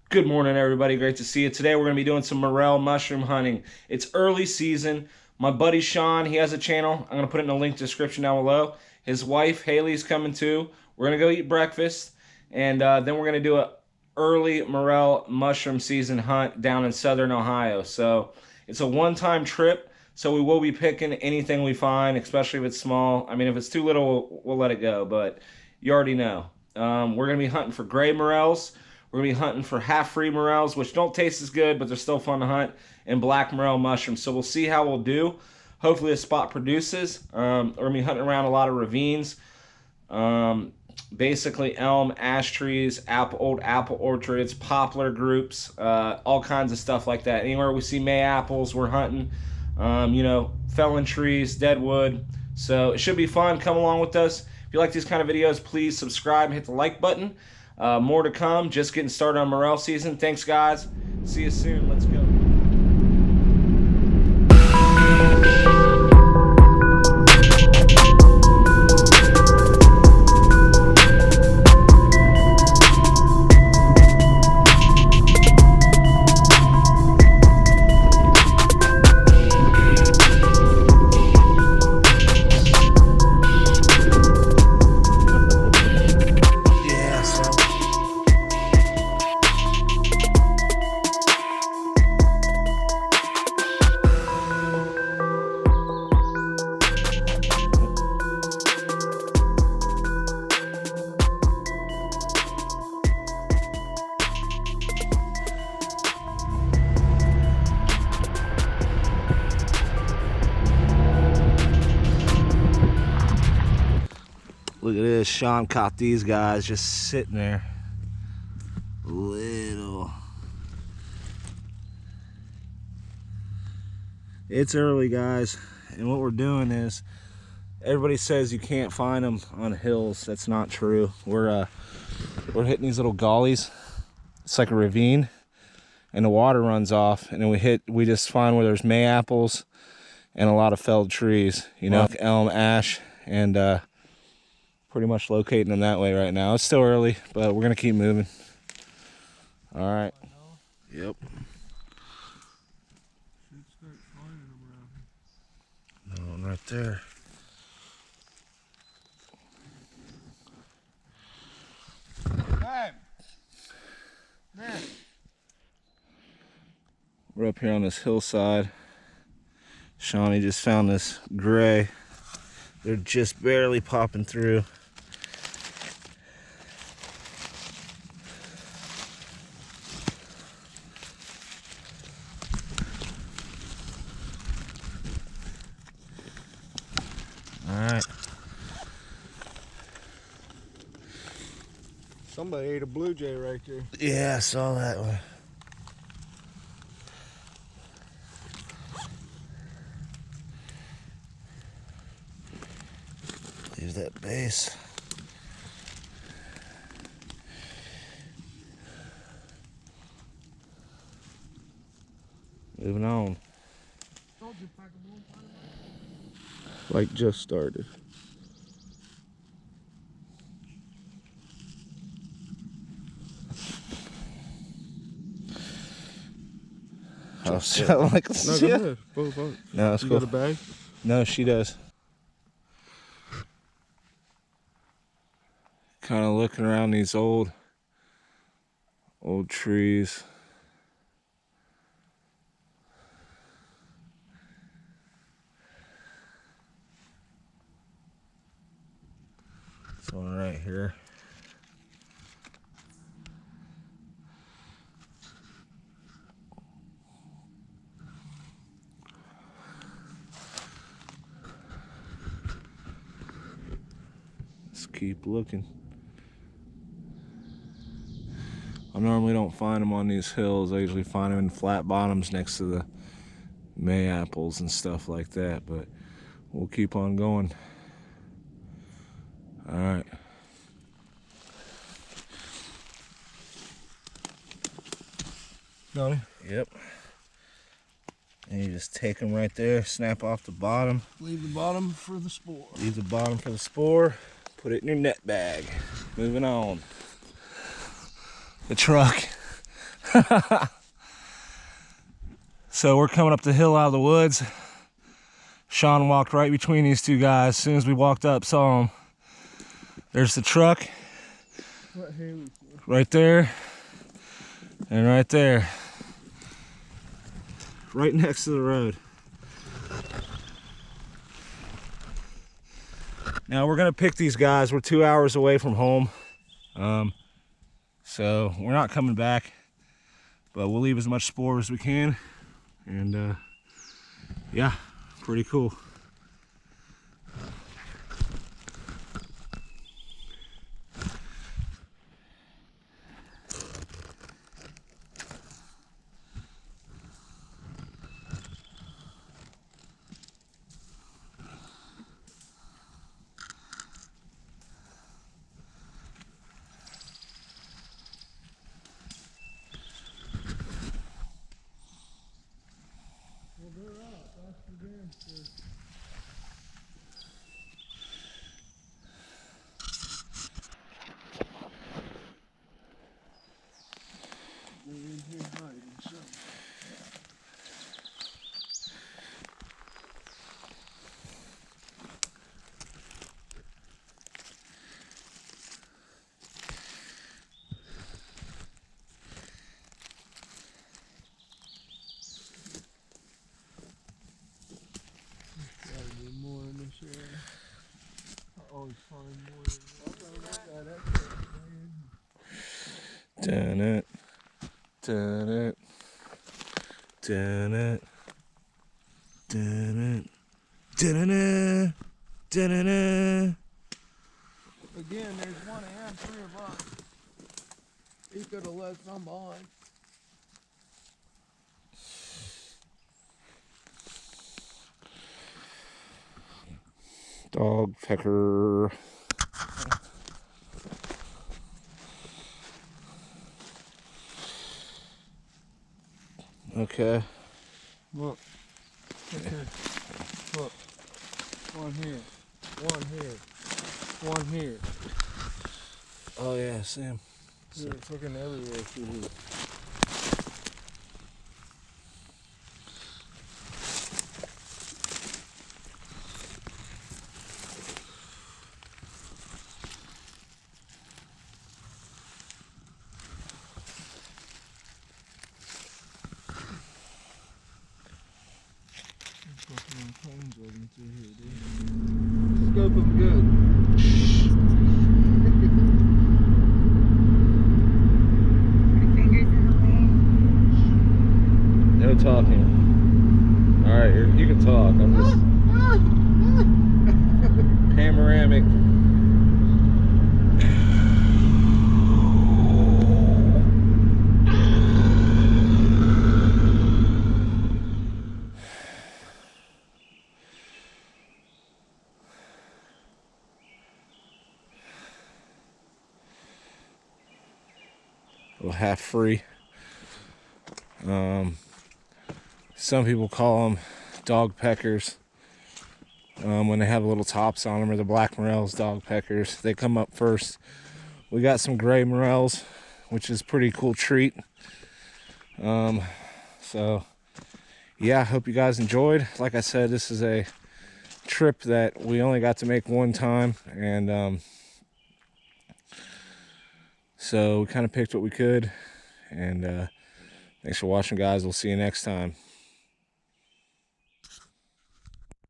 Good morning, everybody. Great to see you. Today we're going to be doing some morel mushroom hunting. It's early season. My buddy Sean, he has a channel. I'm going to put it in the link description down below. His wife, Haley's coming too. We're going to go eat breakfast, and then we're going to do a early morel mushroom season hunt down in southern Ohio. So it's a one-time trip, so we will be picking anything we find, especially if it's small. I mean, if it's too little, we'll let it go, but you already know. We're going to be hunting for gray morels. We're going to be hunting for half-free morels, which don't taste as good, but they're still fun to hunt, and black morel mushrooms. So we'll see how we'll do. Hopefully the spot produces. We're going to be hunting around a lot of ravines. Basically elm, ash trees, old apple orchards, poplar groups, all kinds of stuff like that. Anywhere we see May apples, we're hunting. Felling trees, dead wood. So it should be fun. Come along with us. If you like these kind of videos, please subscribe and hit the like button. More to come. Just getting started on morel season. Thanks, guys. See you soon. Let's go. Look at this, Sean caught these guys just sitting there. Little. It's early, guys, and what we're doing is, everybody says you can't find them on hills. That's not true. We're hitting these little gullies. It's like a ravine, and the water runs off, and then we just find where there's May apples and a lot of felled trees, like elm, ash, and pretty much locating them that way right now. It's still early, but we're gonna keep moving. All right. Yep. Another one right there. Man. We're up here on this hillside. Shawnee just found this gray. They're just barely popping through. Alright. Somebody ate a blue jay right there. Yeah, I saw that one. Leave that base. Moving on. Like just started. Oh, so like, no, go ahead. Both. No, it's you cool. got a bag? No, she does. Kind of looking around these old trees. This one right here. Let's keep looking. I normally don't find them on these hills. I usually find them in flat bottoms next to the May apples and stuff like that, but we'll keep on going. All right. Got it? Yep. And you just take them right there, snap off the bottom. Leave the bottom for the spore. Leave the bottom for the spore. Put it in your net bag. Moving on. The truck. So we're coming up the hill out of the woods. Sean walked right between these two guys. As soon as we walked up, saw him. There's the truck. Right there. And right there. Right next to the road. Now we're gonna pick these guys. We're 2 hours away from home. So we're not coming back, but we'll leave as much spoor as we can. And yeah, pretty cool. Dun it, dun it, dun it, dun it, dun it, dun it. Again, there's one and 3 of us. He could have left some behind. Dog pecker. Okay. Look. Look here. Look. One here. One here. One here. Oh yeah, Sam. They're fucking everywhere through here. Scope them good. No talking. All right, you can talk. I'm just panoramic. Well, half free. Some people call them dog peckers when they have little tops on them, or the black morels, dog peckers. They come up first. We got some gray morels, which is a pretty cool treat. So yeah, I hope you guys enjoyed. Like I said, this is a trip that we only got to make one time, and so we kind of picked what we could. And thanks for watching, guys. We'll see you next time.